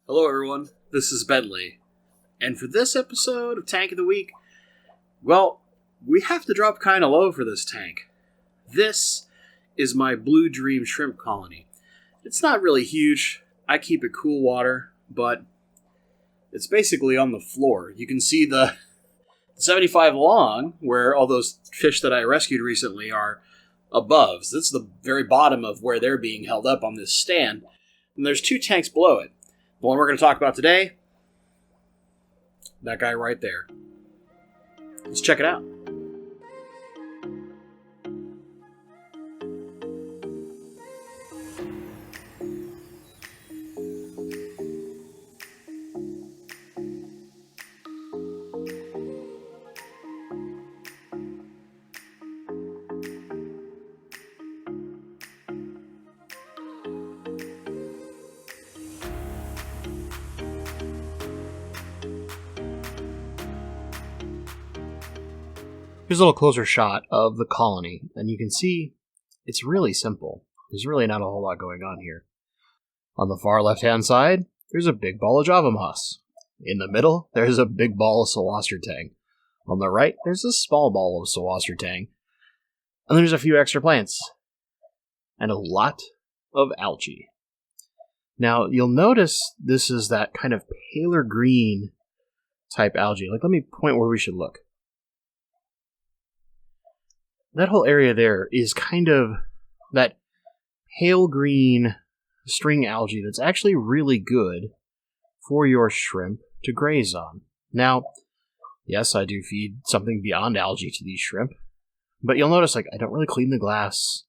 Hello everyone, this is Bentley, and for this episode of Tank of the Week, well, we have to drop kinda low for this tank. This is my Blue Dream shrimp colony. It's not really huge, I keep it cool water, but it's basically on the floor. You can see the 75 long, where all those fish that I rescued recently are above. So this is the very bottom of where they're being held up on this stand, and there's two tanks below it. The one we're going to talk about today, that guy right there. Let's check it out. Here's a little closer shot of the colony, and you can see it's really simple. There's really not a whole lot going on here. On the far left-hand side, there's a big ball of Java moss. In the middle, there's a big ball of Sulwhasser tang. On the right, there's a small ball of Sulwhasser tang. And there's a few extra plants. And a lot of algae. Now, you'll notice this is that kind of paler green type algae. Let me point where we should look. That whole area there is kind of that pale green string algae that's actually really good for your shrimp to graze on. Now, yes, I do feed something beyond algae to these shrimp, but you'll notice I don't really clean the glass.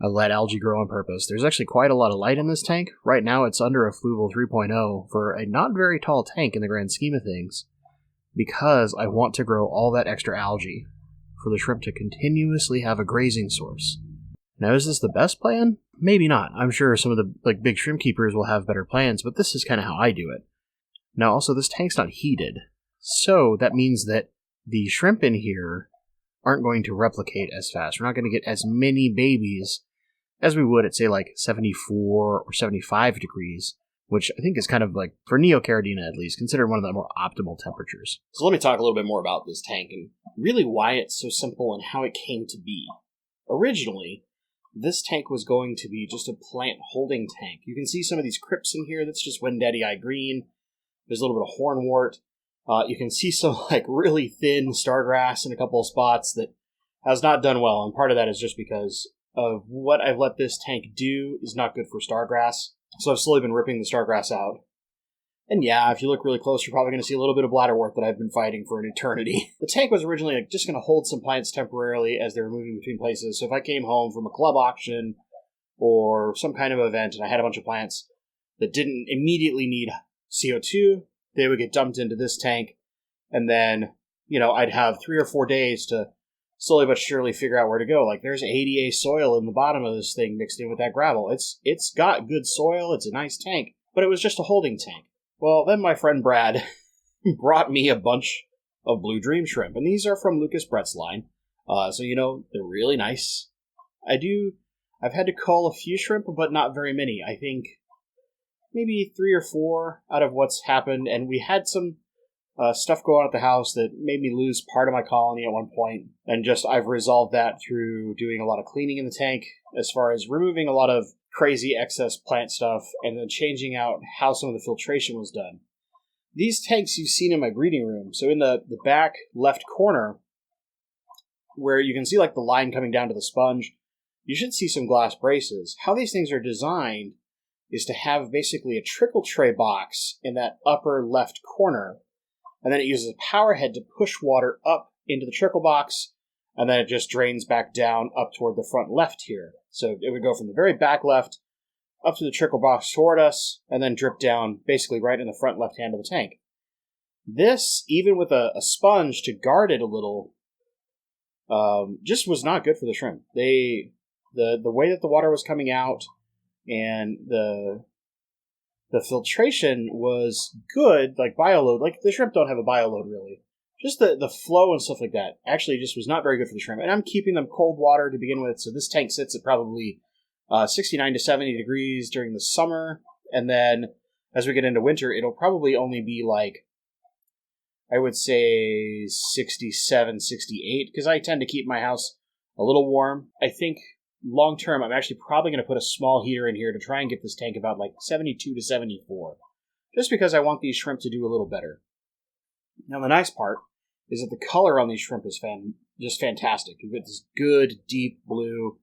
I let algae grow on purpose. There's actually quite a lot of light in this tank. Right now it's under a Fluval 3.0 for a not very tall tank in the grand scheme of things, because I want to grow all that extra algae for the shrimp to continuously have a grazing source. Now, is this the best plan? Maybe not. I'm sure some of the big shrimp keepers will have better plans, but this is kind of how I do it. Now, also, this tank's not heated, so that means that the shrimp in here aren't going to replicate as fast. We're not going to get as many babies as we would at, say, 74 or 75 degrees, which I think is kind of for Neocaridina at least, considered one of the more optimal temperatures. So let me talk a little bit more about this tank and really why it's so simple and how it came to be. Originally, this tank was going to be just a plant holding tank. You can see some of these crypts in here. That's just Wendtii eye green. There's a little bit of hornwort. You can see some really thin stargrass in a couple of spots that has not done well, and part of that is just because of what I've let this tank do is not good for stargrass. So I've slowly been ripping the stargrass out. And yeah, if you look really close, you're probably going to see a little bit of bladderwort that I've been fighting for an eternity. The tank was originally just going to hold some plants temporarily as they were moving between places. So if I came home from a club auction or some kind of event and I had a bunch of plants that didn't immediately need CO2, they would get dumped into this tank. And then, I'd have 3 or 4 days to slowly but surely figure out where to go. There's ADA soil in the bottom of this thing mixed in with that gravel. It's got good soil, it's a nice tank, but it was just a holding tank. Well, then my friend Brad brought me a bunch of Blue Dream shrimp, and these are from Lucas Brett's line. So they're really nice. I've had to cull a few shrimp, but not very many. I think maybe 3 or 4 out of what's happened, and we had some stuff go on at the house that made me lose part of my colony at one point, and I've resolved that through doing a lot of cleaning in the tank, as far as removing a lot of crazy excess plant stuff, and then changing out how some of the filtration was done. These tanks you've seen in my breeding room, so in the back left corner, where you can see the line coming down to the sponge, you should see some glass braces. How these things are designed is to have basically a trickle tray box in that upper left corner, and then it uses a power head to push water up into the trickle box, and then it just drains back down up toward the front left here. So it would go from the very back left up to the trickle box toward us, and then drip down basically right in the front left hand of the tank. This, even with a sponge to guard it a little, just was not good for the shrimp. The way that the water was coming out and the filtration was good, bioload. The shrimp don't have a bioload really. Just the flow and stuff like that actually just was not very good for the shrimp. And I'm keeping them cold water to begin with, so this tank sits at probably 69 to 70 degrees during the summer, and then as we get into winter, it'll probably only be like, I would say 67, 68, because I tend to keep my house a little warm. I think long term, I'm actually probably going to put a small heater in here to try and get this tank about like 72 to 74, just because I want these shrimp to do a little better. Now, the nice part is that the color on these shrimp is just fantastic. You get this good, deep blue,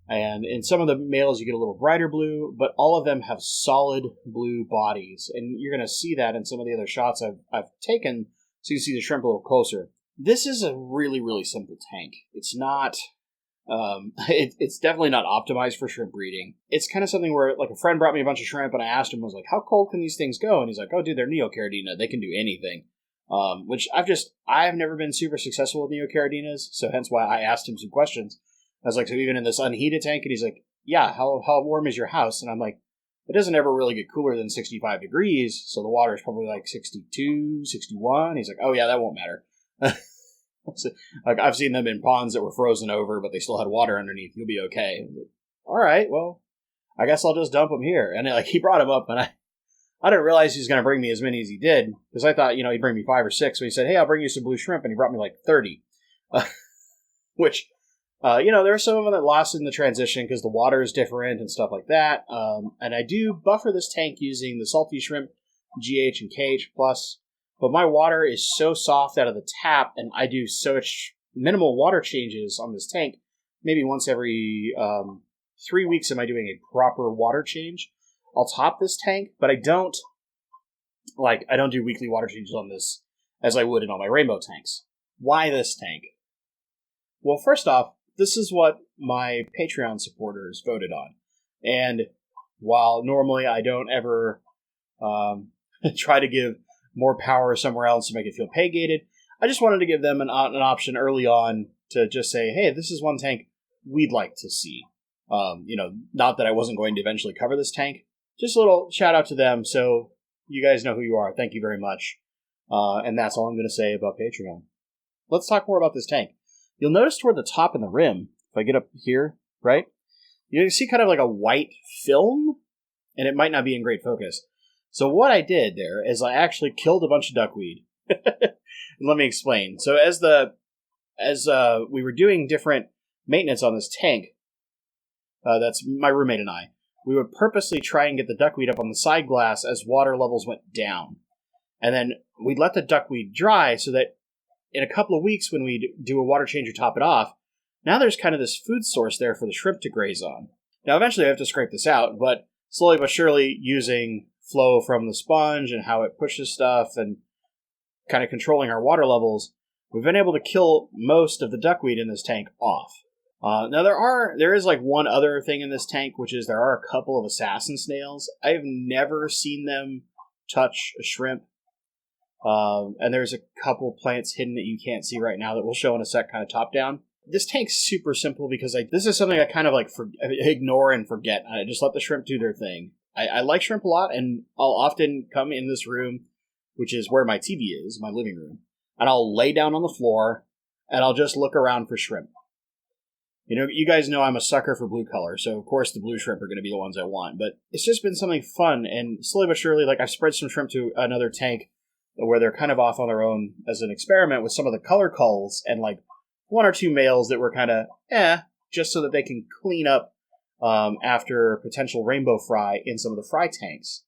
and in some of the males you get a little brighter blue, but all of them have solid blue bodies, and you're going to see that in some of the other shots I've taken, so you can see the shrimp a little closer. This is a really, really simple tank. It's not... it's definitely not optimized for shrimp breeding. It's kind of something where, like, a friend brought me a bunch of shrimp, and I asked him, I was like, how cold can these things go? And he's like, oh, dude, they're neocaridina. They can do anything. Which I've never been super successful with neocaridinas, so hence why I asked him some questions. I was like, so even in this unheated tank? And he's like, yeah, how warm is your house? And I'm like, it doesn't ever really get cooler than 65 degrees, so the water is probably like 62, 61. He's like, oh, yeah, that won't matter. So, like, I've seen them in ponds that were frozen over, but they still had water underneath. You'll be okay. Like, all right, well, I guess I'll just dump them here. And like, he brought them up, and I didn't realize he was going to bring me as many as he did, because I thought, he'd bring me 5 or 6. So he said, hey, I'll bring you some blue shrimp, and he brought me like 30. Which, there are some of them that lost in the transition because the water is different and stuff like that. And I do buffer this tank using the salty shrimp, GH and KH+. But my water is so soft out of the tap, and I do such minimal water changes on this tank. Maybe once every 3 weeks am I doing a proper water change. I'll top this tank, but I don't do weekly water changes on this as I would in all my rainbow tanks. Why this tank? Well, first off, this is what my Patreon supporters voted on. And while normally I don't ever try to give more power somewhere else to make it feel pay-gated, I just wanted to give them an option early on to just say, hey, this is one tank we'd like to see. Not that I wasn't going to eventually cover this tank. Just a little shout out to them, so you guys know who you are. Thank you very much. And that's all I'm going to say about Patreon. Let's talk more about this tank. You'll notice toward the top and the rim, if I get up here, right? You can see kind of like a white film, and it might not be in great focus. So what I did there is I actually killed a bunch of duckweed. Let me explain. So as we were doing different maintenance on this tank, that's my roommate and I, we would purposely try and get the duckweed up on the side glass as water levels went down. And then we'd let the duckweed dry so that in a couple of weeks when we'd do a water change or top it off, now there's kind of this food source there for the shrimp to graze on. Now eventually I have to scrape this out, but slowly but surely using flow from the sponge and how it pushes stuff and kind of controlling our water levels, we've been able to kill most of the duckweed in this tank off. Now there is like one other thing in this tank, which is there are a couple of assassin snails. I've never seen them touch a shrimp. And there's a couple plants hidden that you can't see right now that we'll show in a sec, kind of top down. This tank's super simple because this is something I kind of like ignore and forget. I just let the shrimp do their thing. I like shrimp a lot, and I'll often come in this room, which is where my TV is, my living room, and I'll lay down on the floor, and I'll just look around for shrimp. You guys know I'm a sucker for blue color, so of course the blue shrimp are going to be the ones I want, but it's just been something fun, and slowly but surely, like, I've spread some shrimp to another tank where they're kind of off on their own as an experiment with some of the color culls, and like one or two males that were kind of, just so that they can clean up after potential rainbow fry in some of the fry tanks.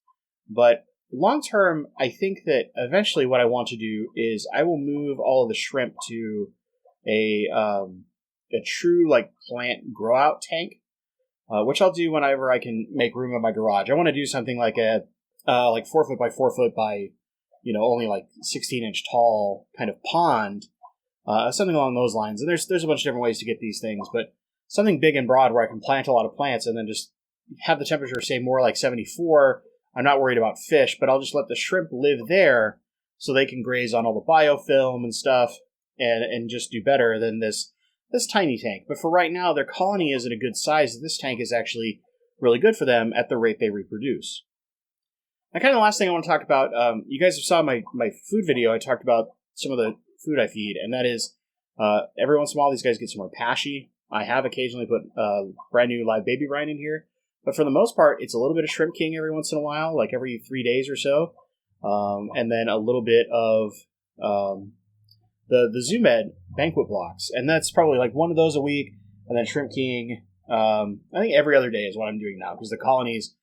But long term, I think that eventually what I want to do is I will move all of the shrimp to a true like plant grow out tank, which I'll do whenever I can make room in my garage. I want to do something like a 4 foot by 4 foot by only like 16-inch tall kind of pond, something along those lines. And there's a bunch of different ways to get these things, but something big and broad where I can plant a lot of plants and then just have the temperature say more like 74. I'm not worried about fish, but I'll just let the shrimp live there so they can graze on all the biofilm and stuff and just do better than this tiny tank. But for right now, their colony is at a good size. This tank is actually really good for them at the rate they reproduce. And kind of the last thing I want to talk about, you guys have saw my food video. I talked about some of the food I feed, and that is every once in a while these guys get some more pashy. I have occasionally put brand new live baby brine in here. But for the most part, it's a little bit of Shrimp King every once in a while, like every 3 days or so. And then a little bit of the Zoo-Med banquet blocks. And that's probably like one of those a week. And then Shrimp King, I think every other day is what I'm doing now, because the colony's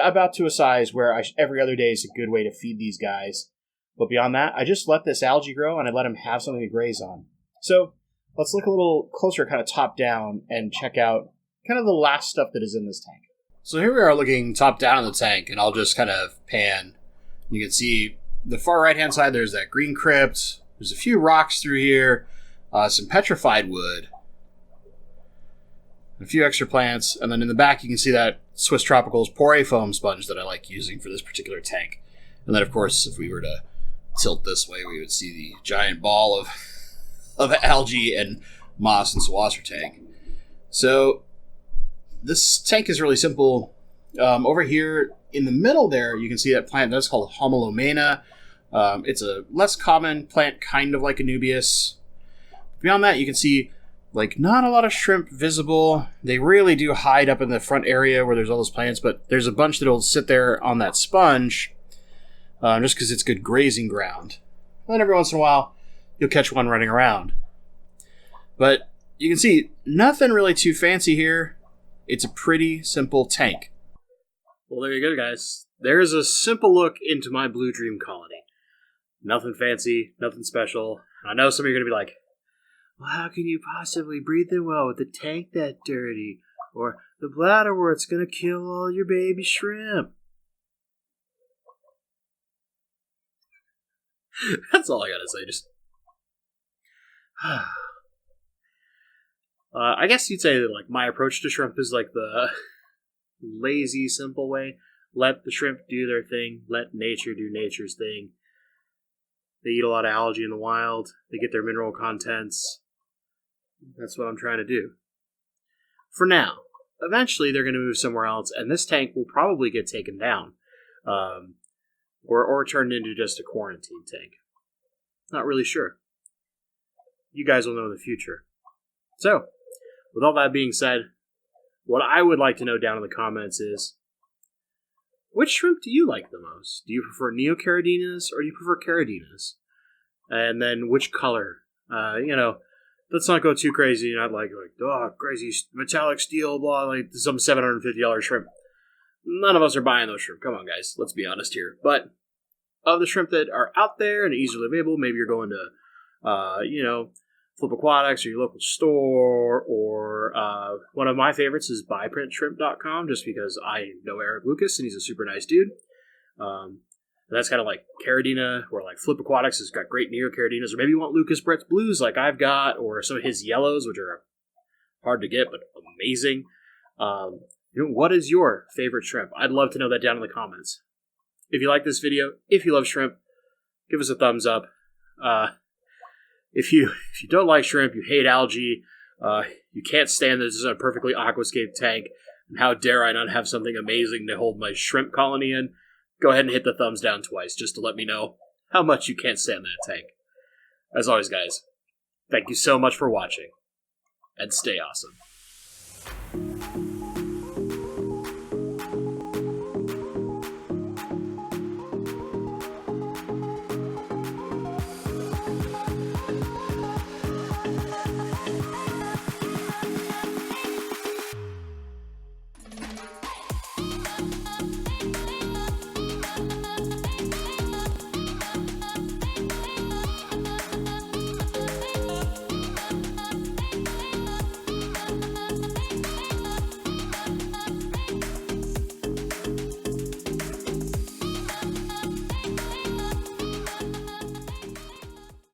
about to a size where every other day is a good way to feed these guys. But beyond that, I just let this algae grow and I let them have something to graze on. So let's look a little closer, kind of top down, and check out kind of the last stuff that is in this tank. So here we are looking top down in the tank, and I'll just kind of pan. You can see the far right-hand side, there's that green crypt. There's a few rocks through here, some petrified wood, a few extra plants, and then in the back you can see that Swiss Tropicals Poré foam sponge that I like using for this particular tank. And then, of course, if we were to tilt this way, we would see the giant ball of algae and moss and swasser tank. So this tank is really simple. Over here in the middle there, you can see that plant that's called Homolomena. It's a less common plant, kind of like Anubias. Beyond that, you can see like not a lot of shrimp visible. They really do hide up in the front area where there's all those plants, but there's a bunch that'll sit there on that sponge just because it's good grazing ground. And then every once in a while, you'll catch one running around. But you can see nothing really too fancy here. It's a pretty simple tank. Well, there you go, guys. There's a simple look into my Blue Dream colony. Nothing fancy, nothing special. I know some of you are going to be like, well, how can you possibly breathe in well with the tank that dirty? Or the bladderwort's going to kill all your baby shrimp. That's all I got to say. Just I guess you'd say that like my approach to shrimp is like the lazy, simple way. Let the shrimp do their thing. Let nature do nature's thing. They eat a lot of algae in the wild. They get their mineral contents. That's what I'm trying to do. For now. Eventually, they're going to move somewhere else, and this tank will probably get taken down. Or turned into just a quarantine tank. Not really sure. You guys will know in the future. So, with all that being said, what I would like to know down in the comments is, which shrimp do you like the most? Do you prefer Neocaradinas or do you prefer Caradinas? And then which color? Let's not go too crazy. Not like crazy metallic steel, blah, like some $750 shrimp. None of us are buying those shrimp. Come on, guys. Let's be honest here. But of the shrimp that are out there and easily available, maybe you're going to, Flip Aquatics or your local store, or one of my favorites is buyprintshrimp.com, just because I know Eric Lucas and he's a super nice dude. That's kind of like Caradina, or like Flip Aquatics has got great Neocaradinas, or maybe you want Lucas Brett's Blues like I've got, or some of his yellows, which are hard to get but amazing. What is your favorite shrimp? I'd love to know that down in the comments. If you like this video, if you love shrimp, give us a thumbs up. If you don't like shrimp, you hate algae, you can't stand that this is a perfectly aquascape tank, and how dare I not have something amazing to hold my shrimp colony in, go ahead and hit the thumbs down twice just to let me know how much you can't stand that tank. As always, guys, thank you so much for watching, and stay awesome.